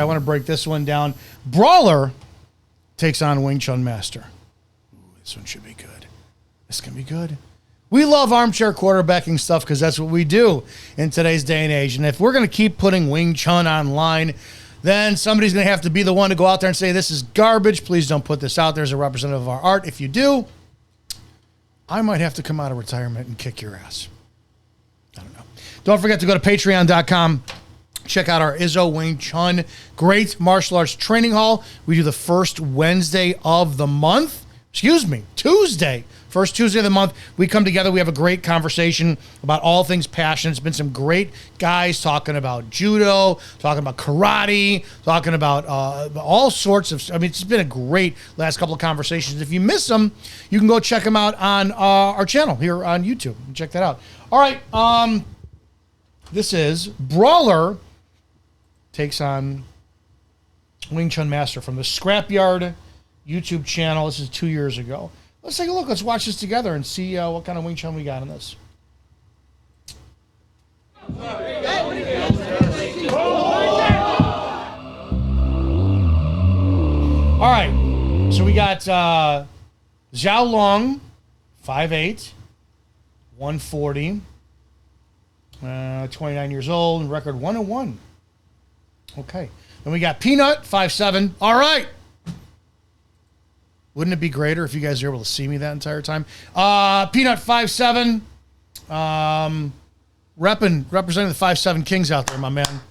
want to break this one down. Brawler takes on Wing Chun Master. Ooh, this one should be good. This can be good. We love armchair quarterbacking stuff because that's what we do in today's day and age. And if we're going to keep putting Wing Chun online, then somebody's going to have to be the one to go out there and say, this is garbage. Please don't put this out there as a representative of our art. If you do, I might have to come out of retirement and kick your ass. I don't know. Don't forget to go to patreon.com. Check out our Izzo Wing Chun Great Martial Arts Training Hall. We do the first Wednesday of the month. Tuesday. First Tuesday of the month, we come together. We have a great conversation about all things passion. It's been some great guys talking about judo, talking about karate, talking about all sorts of, it's been a great last couple of conversations. If you miss them, you can go check them out on our channel here on YouTube. Check that out. All right. This is Brawler takes on Wing Chun Master from the Scrapyard YouTube channel. This is 2 years ago. Let's take a look. Let's watch this together and see what kind of Wing Chun we got in this. All right. So we got Zhao Long, 5'8", 140, 29 years old, record 101. Okay. Then we got Peanut, 5'7". All right. Wouldn't it be greater if you guys were able to see me that entire time? Peanut, 5'7". Representing the 5'7" Kings out there, my man.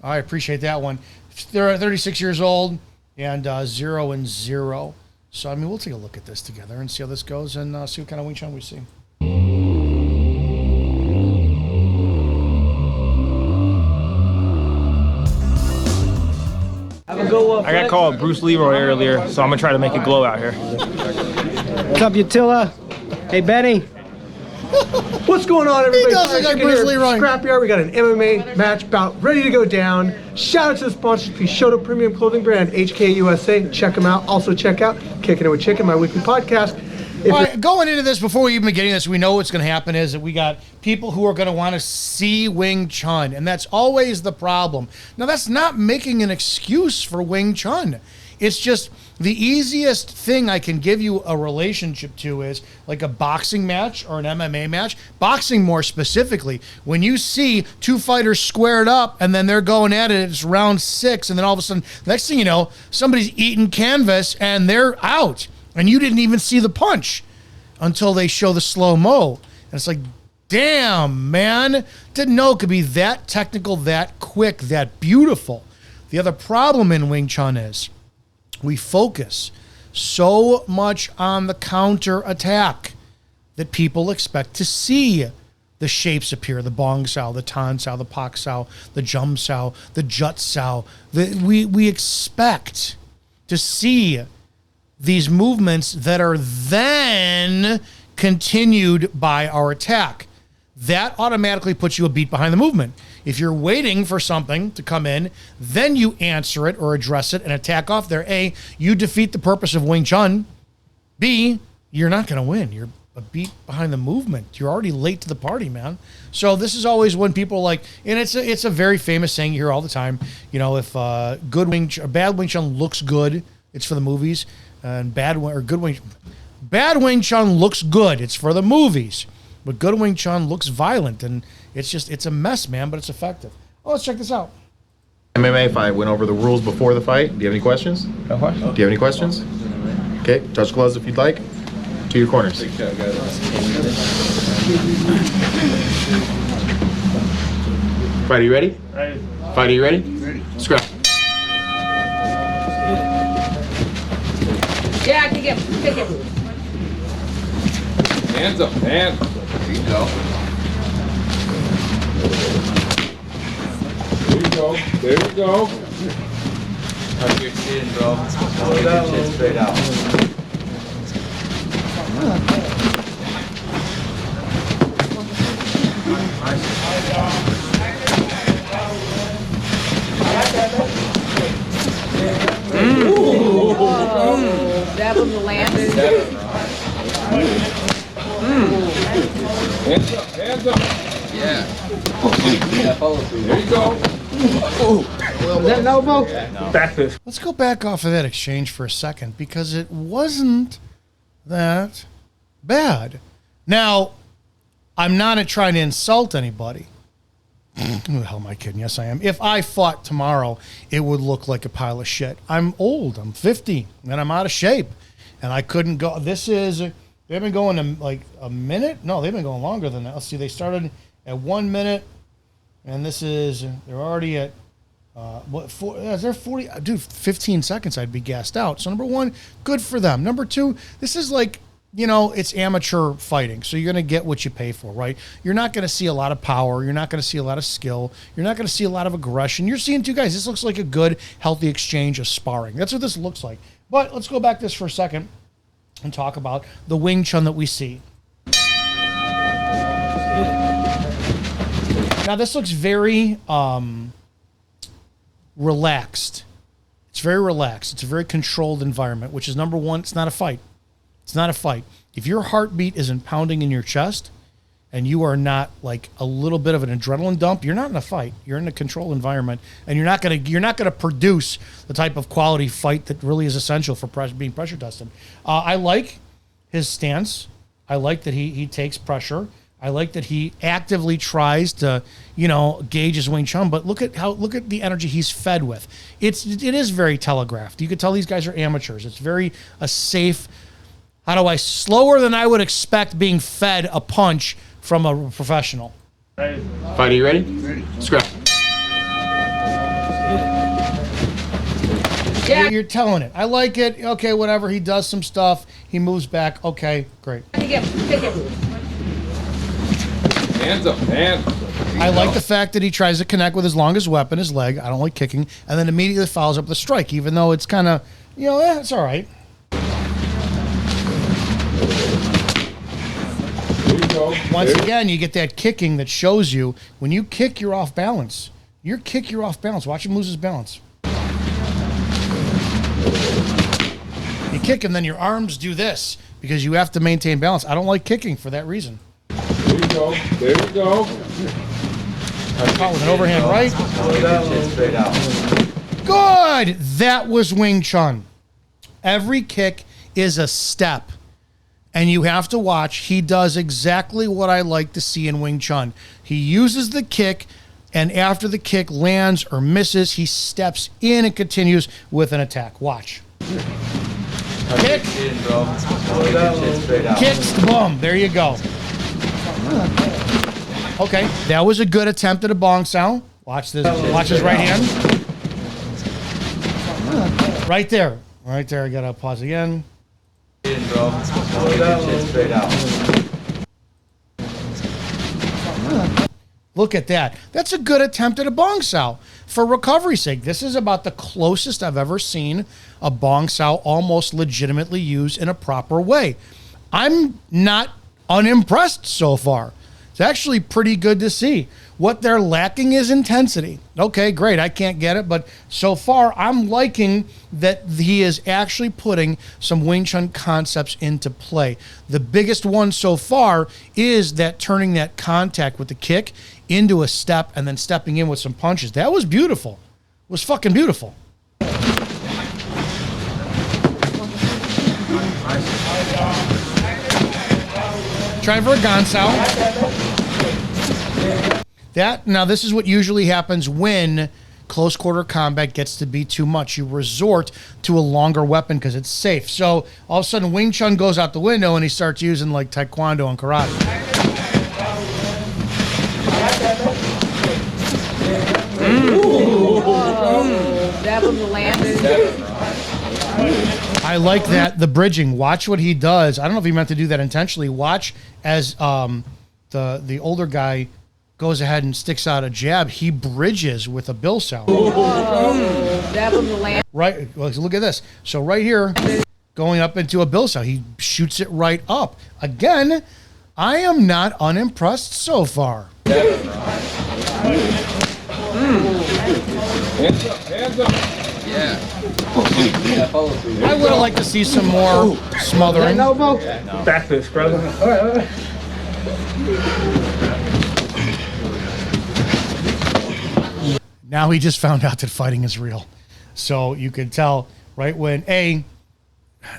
I appreciate that one. They're 36 years old and 0-0. So, we'll take a look at this together and see how this goes and see what kind of Wing Chun we see. I got called Bruce Leroy earlier, so I'm gonna try to make it glow out here. What's up, Utila? Hey, Benny. What's going on, everybody? He does look like Bruce Leroy. Scrapyard. We got an MMA match bout ready to go down. Shout out to the sponsors, Pishoto Premium Clothing Brand, HK USA. Check them out. Also check out Kicking It with Chicken, my weekly podcast. All right, going into this, before we even begin this, we know what's going to happen is that we got people who are going to want to see Wing Chun, and that's always the problem. Now, that's not making an excuse for Wing Chun. It's just the easiest thing I can give you a relationship to is like a boxing match or an MMA match. Boxing more specifically, when you see two fighters squared up and then they're going at it, it's round 6, and then all of a sudden, next thing you know, somebody's eating canvas and they're out. And you didn't even see the punch until they show the slow-mo. And it's like, damn, man. Didn't know it could be that technical, that quick, that beautiful. The other problem in Wing Chun is we focus so much on the counter attack that people expect to see the shapes appear, the bong sao, the tan sao, the pak sao, the jum sao, the jut sao. We expect to see these movements that are then continued by our attack. That automatically puts you a beat behind the movement. If you're waiting for something to come in, then you answer it or address it and attack off there. A, you defeat the purpose of Wing Chun. B, you're not going to win. You're a beat behind the movement. You're already late to the party, man. So this is always when people are like, and it's a very famous saying you hear all the time. You know, if bad Wing Chun looks good, it's for the movies. And bad Wing Chun looks good. It's for the movies. But good Wing Chun looks violent, and it's a mess, man, but it's effective. Oh, let's check this out. MMA fight. Went over the rules before the fight. Do you have any questions? No question. Do you have any questions? Okay, touch gloves if you'd like. To your corners. Fight, are you ready? Ready. Fight, are you ready? Ready. Scrap. Yeah, kick him. Kick him. Hands up, hands. There you go. There you go. There you go. Tuck your chin, bro. Keep your chin straight out. That was the landing. Hands up, hands up. Yeah. Follow through. There you go. Was that an elbow? Back fist. Let's go back off of that exchange for a second because it wasn't that bad. Now, I'm not trying to insult anybody. Who the hell am I kidding? Yes, I am. If I fought tomorrow, it would look like a pile of shit. I'm old. I'm 50, and I'm out of shape, and I couldn't go. They've been going to like a minute? No, they've been going longer than that. Let's see. They started at 1 minute, and they're already at, they're 40, dude, 15 seconds, I'd be gassed out. So number one, good for them. Number two, this is like, it's amateur fighting. So you're going to get what you pay for, right? You're not going to see a lot of power. You're not going to see a lot of skill. You're not going to see a lot of aggression. You're seeing two guys. This looks like a good, healthy exchange of sparring. That's what this looks like. But let's go back this for a second and talk about the Wing Chun that we see. Now this looks very relaxed. It's very relaxed. It's a very controlled environment, which is number one. It's not a fight. It's not a fight. If your heartbeat isn't pounding in your chest and you are not like a little bit of an adrenaline dump, you're not in a fight. You're in a controlled environment, and you're not gonna produce the type of quality fight that really is essential for being pressure tested. I like his stance. I like that he takes pressure. I like that he actively tries to, gauge his Wing Chun, but look at the energy he's fed with. It is very telegraphed. You can tell these guys are amateurs. It's very a safe, slower than I would expect being fed a punch from a professional. Fighter, you ready? Ready. Scrap. Yeah. You're telling it. I like it. Okay, whatever. He does some stuff. He moves back. Okay, great. Pick it. Hands up, hands. I like the fact that he tries to connect with his longest weapon, his leg. I don't like kicking. And then immediately follows up with a strike, even though it's kind of, it's all right. There you go. Once again, you get that kicking that shows you when you kick, you're off balance. You're off balance. Watch him lose his balance. You kick and then your arms do this because you have to maintain balance. I don't like kicking for that reason. There you go. There you go. Caught with an overhand right. Straight out. Good. That was Wing Chun. Every kick is a step. And you have to watch. He does exactly what I like to see in Wing Chun. He uses the kick, and after the kick lands or misses, he steps in and continues with an attack. Watch. Kick. Kicks, boom. There you go. Okay, that was a good attempt at a bong sound. Watch this. Watch his right hand. Right there. Right there. I gotta pause again. Straight out. Look at that. That's a good attempt at a bong sao. For recovery's sake, this is about the closest I've ever seen a bong sao almost legitimately used in a proper way. I'm not unimpressed so far. It's actually pretty good to see. What they're lacking is intensity. Okay, great. I can't get it, but so far I'm liking that he is actually putting some Wing Chun concepts into play. The biggest one so far is that turning that contact with the kick into a step and then stepping in with some punches. That was beautiful. It was fucking beautiful. Trying for a gansao. Now this is what usually happens when close quarter combat gets to be too much. You resort to a longer weapon because it's safe. So all of a sudden Wing Chun goes out the window and he starts using like Taekwondo and karate. That was the landing. I like that, the bridging. Watch what he does. I don't know if he meant to do that intentionally. Watch as the older guy goes ahead and sticks out a jab. He bridges with a bill sound. That was the landing. Right, well, look at this. So right here, going up into a bill sound. He shoots it right up. Again, I am not unimpressed so far. Hands up, hands up. I would have liked to see some more smothering. Elbow? Back fist, brother. All right. Now he just found out that fighting is real. So you could tell right when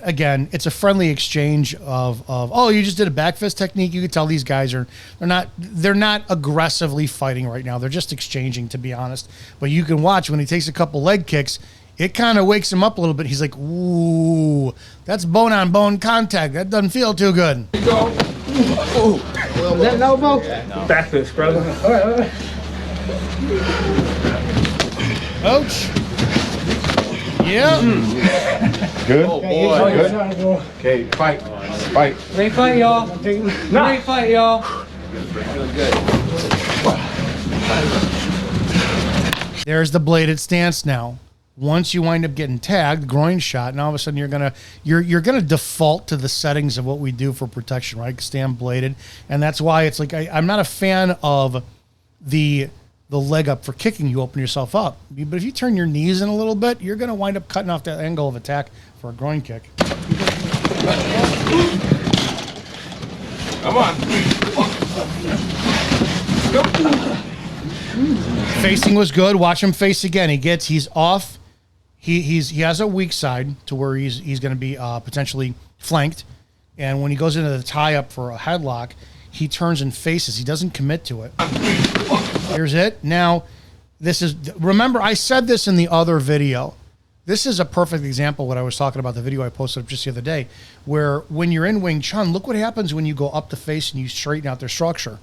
again, it's a friendly exchange of oh, you just did a back fist technique. You could tell these guys they're not aggressively fighting right now. They're just exchanging, to be honest. But you can watch when he takes a couple leg kicks, it kind of wakes him up a little bit. He's like, ooh, that's bone on bone contact. That doesn't feel too good. Here you go. Is that an elbow? Back fist, brother. All right. Ouch. Yeah. Good? Oh boy. Good? Okay, fight. Fight. Great fight, y'all. Great fight, y'all. There's the bladed stance now. Once you wind up getting tagged, groin shot, and all of a sudden you're gonna default to the settings of what we do for protection, right? Stand bladed, and that's why it's like I'm not a fan of the leg up for kicking. You open yourself up, but if you turn your knees in a little bit, you're gonna wind up cutting off that angle of attack for a groin kick. Come on. Facing was good. Watch him face again. He's off. He has a weak side to where he's going to be potentially flanked, and when he goes into the tie up for a headlock, he turns and faces. He doesn't commit to it. Here's it. Now, remember I said this in the other video. This is a perfect example of what I was talking about, the video I posted up just the other day, where when you're in Wing Chun, look what happens when you go up the face and you straighten out their structure.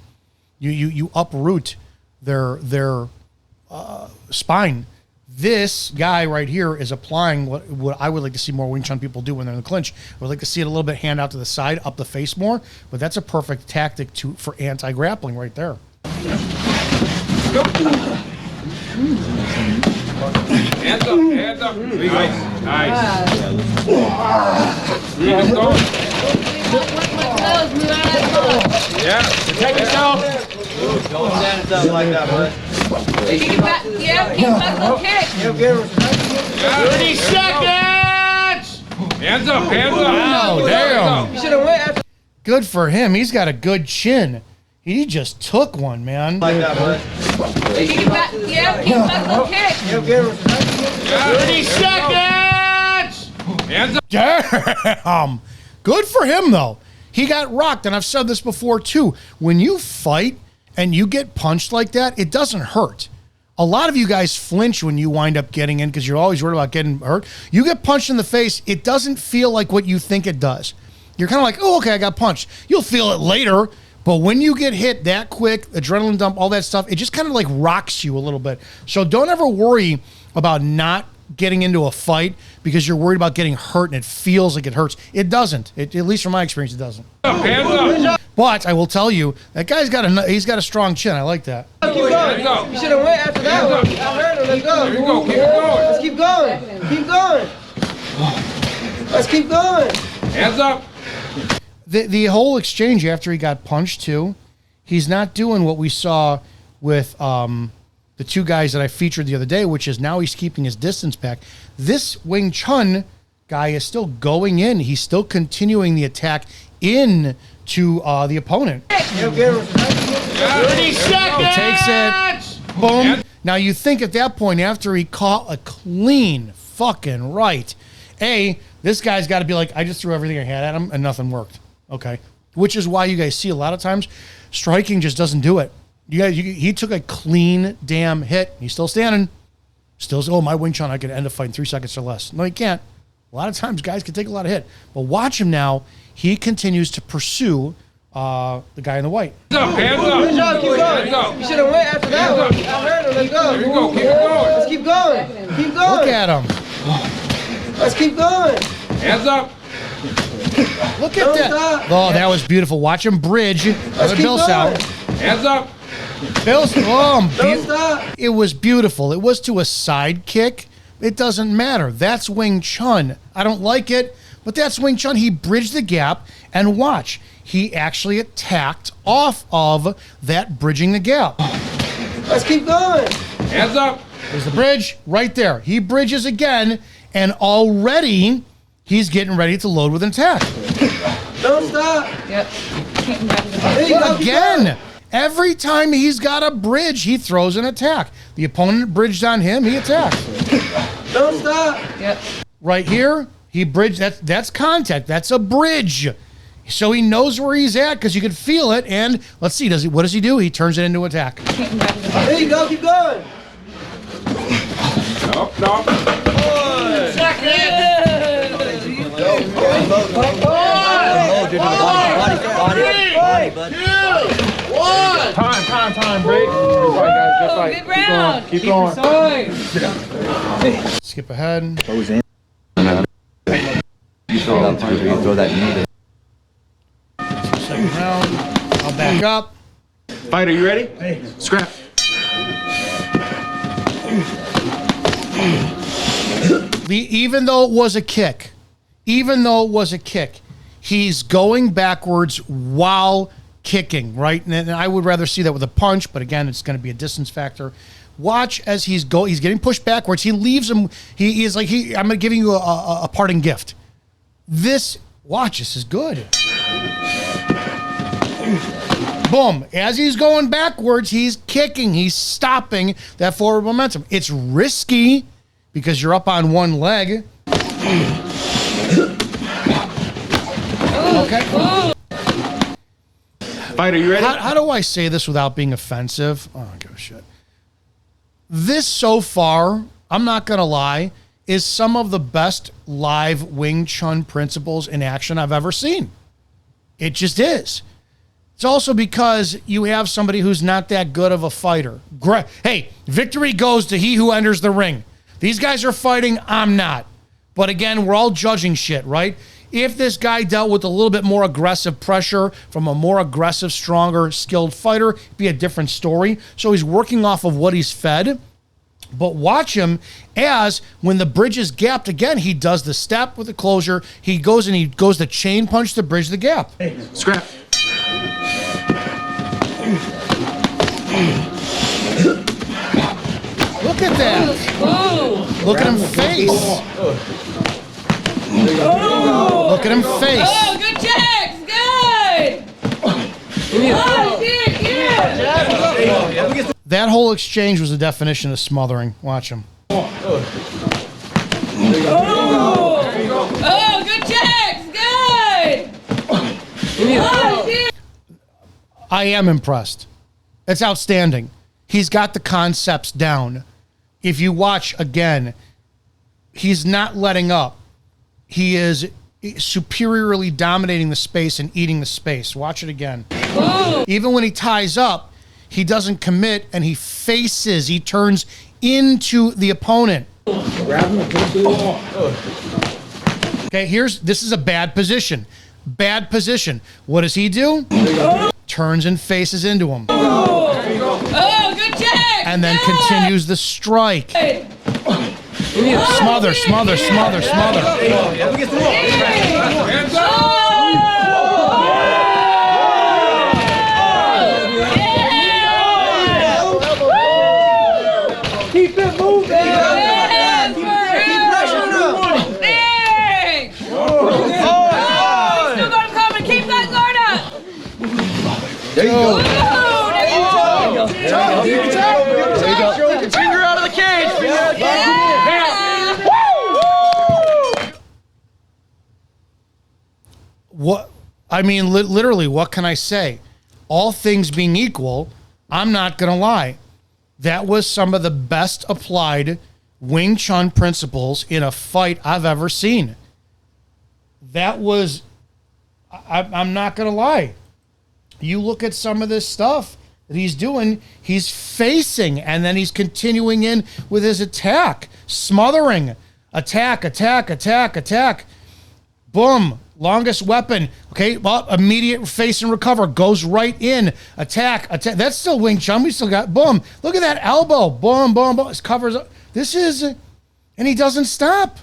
You uproot their spine. This guy right here is applying what I would like to see more Wing Chun people do when they're in the clinch. I would like to see it a little bit hand out to the side, up the face more, but that's a perfect tactic for anti-grappling right there. Hands up, hands up. Nice, nice. Keep going. Yeah. Protect yourself. Don't stand up like that, bud. Keep it back. Yeah, keep back the kick. 30 seconds! Hands up, hands up. Wow, damn. You should have went after. Good for him. He's got a good chin. He just took one, man. Like that, bud. Keep it back. Yeah, keep back the kick. 30 seconds! Hands up. Damn. Good for him, though. He got rocked, and I've said this before, too. When you fight and you get punched like that, it doesn't hurt. A lot of you guys flinch when you wind up getting in because you're always worried about getting hurt. You get punched in the face, it doesn't feel like what you think it does. You're kind of like, oh, okay, I got punched. You'll feel it later, but when you get hit that quick, adrenaline dump, all that stuff, it just kind of like rocks you a little bit. So don't ever worry about not getting into a fight because you're worried about getting hurt and it feels like it hurts. It doesn't. At least from my experience, it doesn't. Hands up. But I will tell you, that guy's got a strong chin. I like that. Keep going. Hands up. You should have went after that one. I heard him. Let's go. There you go. Keep it going. Let's keep going. Keep going. Let's keep going. Hands up. The whole exchange after he got punched too, he's not doing what we saw with the two guys that I featured the other day, which is now he's keeping his distance back. This Wing Chun guy is still going in. He's still continuing the attack in to the opponent. 30 seconds. He takes it. Boom. Now you think at that point, after he caught a clean fucking right, this guy's got to be like, I just threw everything I had at him and nothing worked. Okay. Which is why you guys see a lot of times striking just doesn't do it. He took a clean damn hit. He's still standing. Oh, my Wing Chun, I could end a fight in 3 seconds or less. No, he can't. A lot of times guys can take a lot of hit. But watch him now. He continues to pursue the guy in the white. Hands up. Good job. Keep going. You should have went after that one. I heard him. Let's go. There you go. Keep it going. Let's keep going. Keep going. Look at him. Let's keep going. Hands up. Look at that. Stop. Oh, that was beautiful. Watch him bridge. Let's keep Bill's going. out. Hands up. Bill's. Don't stop. It was beautiful. It was to a side kick. It doesn't matter. That's Wing Chun. I don't like it, but that's Wing Chun. He bridged the gap, and watch. He actually attacked off of that bridging the gap. Let's keep going. Hands up. There's the bridge right there. He bridges again, and already he's getting ready to load with an attack. Don't stop. Yep. There you go. Keep going. Again, every time he's got a bridge, he throws an attack. The opponent bridged on him, he attacked. Don't stop. Yep. Right here, he bridged. That's contact. That's a bridge. So he knows where he's at because you can feel it. And let's see, what does he do? He turns it into attack. There you go. Keep going. No. Time, break. Good fight, guys. Good fight. Good round. Keep going. Skip ahead. You throw that knee. Second round. I'll back up. Fighter, you ready? Hey. Scrap. Even though it was a kick, he's going backwards while kicking, right? And I would rather see that with a punch, but again, it's going to be a distance factor. Watch as he's getting pushed backwards. He leaves him. He is like, I'm going to give you a parting gift. This is good. Boom. As he's going backwards, he's kicking. He's stopping that forward momentum. It's risky because you're up on one leg. Okay. Fighter, you ready? How do I say this without being offensive? Oh, I don't give a shit. This so far, I'm not going to lie, is some of the best live Wing Chun principles in action I've ever seen. It just is. It's also because you have somebody who's not that good of a fighter. Hey, victory goes to he who enters the ring. These guys are fighting, I'm not. But again, we're all judging shit, right? If this guy dealt with a little bit more aggressive pressure from a more aggressive, stronger, skilled fighter, it'd be a different story. So he's working off of what he's fed. But watch him as when the bridge is gapped again, he does the step with the closure. He goes the chain punch to bridge the gap. Hey, scrap. Look at that. Look at him face. Look at him face. Oh, good checks. Good. Oh, yeah. That whole exchange was the definition of smothering. Watch him. Oh, good checks. Good. Oh, yeah. I am impressed. It's outstanding. He's got the concepts down. If you watch again, he's not letting up. He is superiorly dominating the space and eating the space. Watch it again. Even when he ties up, he doesn't commit and he faces, he turns into the opponent. Okay, this is a bad position. Bad position. What does he do? Turns and faces into him. Oh, good check. And then continues the strike. Smother. Keep it moving. Keep pressuring him. Still got him coming. Keep that guard up. There you go. Finger out of the cage. What? I mean, literally, what can I say? All things being equal, I'm not going to lie. That was some of the best applied Wing Chun principles in a fight I've ever seen. That was, I'm not going to lie. You look at some of this stuff that he's doing, he's facing, and then he's continuing in with his attack, smothering, attack. Boom, longest weapon. Okay, well, immediate face and recover, goes right in, attack. That's still Wing Chun. We still got, boom. Look at that elbow, boom. It covers up. This is, and he doesn't stop.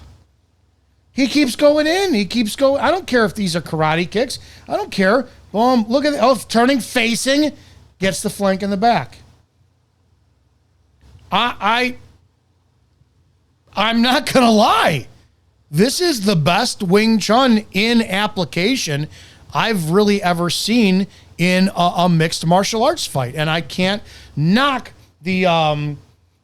He keeps going in. He keeps going. I don't care if these are karate kicks. I don't care. Boom. Look at that. Turning, facing, gets the flank in the back. I'm not going to lie. This is the best Wing Chun in application I've really ever seen in a mixed martial arts fight. And I can't knock the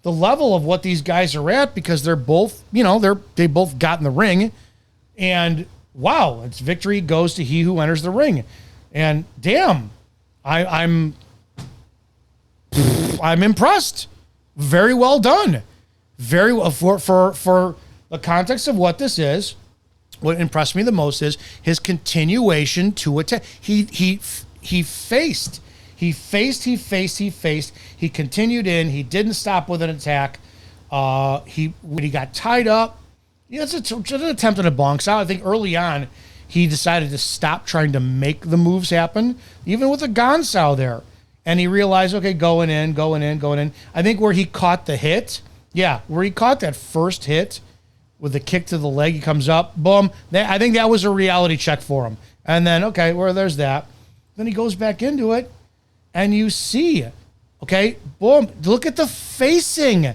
the level of what these guys are at because they're both, you know, they both got in the ring, and wow, it's victory goes to he who enters the ring, and damn, I'm impressed. Very well done. Very well for the context of what this is. What impressed me the most is his continuation to attack. He faced. He continued in. He didn't stop with an attack. When he got tied up, it's an attempt at a bonk style. I think early on, he decided to stop trying to make the moves happen, even with a gon style there. And he realized, okay, going in. I think where he caught the hit, where he caught that first hit with the kick to the leg, he comes up, boom. I think that was a reality check for him. And then, okay, well, there's that. Then he goes back into it, and you see, okay, boom. Look at the facing.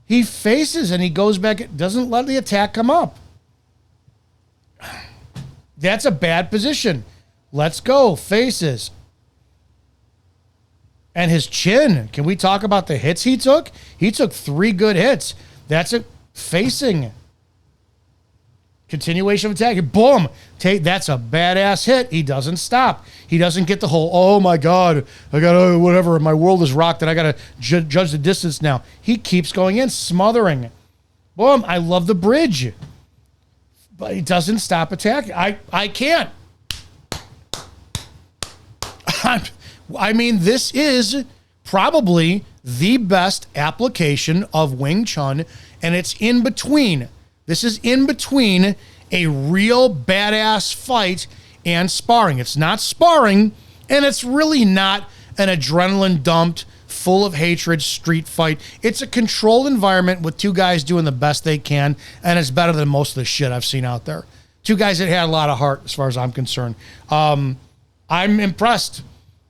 He faces, and he goes back, doesn't let the attack come up. That's a bad position. Let's go, faces. And his chin. Can we talk about the hits he took? He took 3 good hits. That's a facing. Continuation of attack. Boom. That's a badass hit. He doesn't stop. He doesn't get the whole, oh my God, I got to, whatever, my world is rocked and I got to judge the distance now. He keeps going in, smothering. Boom. I love the bridge. But he doesn't stop attacking. I can't. I mean, this is probably the best application of Wing Chun, and it's in between. This is in between a real badass fight and sparring. It's not sparring, and it's really not an adrenaline-dumped, full of hatred street fight. It's a controlled environment with 2 guys doing the best they can, and it's better than most of the shit I've seen out there. 2 guys that had a lot of heart, as far as I'm concerned. I'm impressed.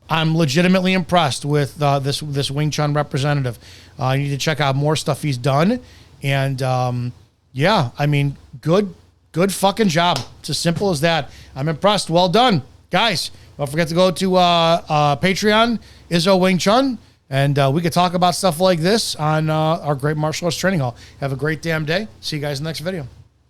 I'm legitimately impressed with this Wing Chun representative. You need to check out more stuff he's done. And yeah, I mean, good fucking job. It's as simple as that. I'm impressed. Well done. Guys, don't forget to go to Patreon, Izzo Wing Chun, and we could talk about stuff like this on our Great Martial Arts Training Hall. Have a great damn day. See you guys in the next video.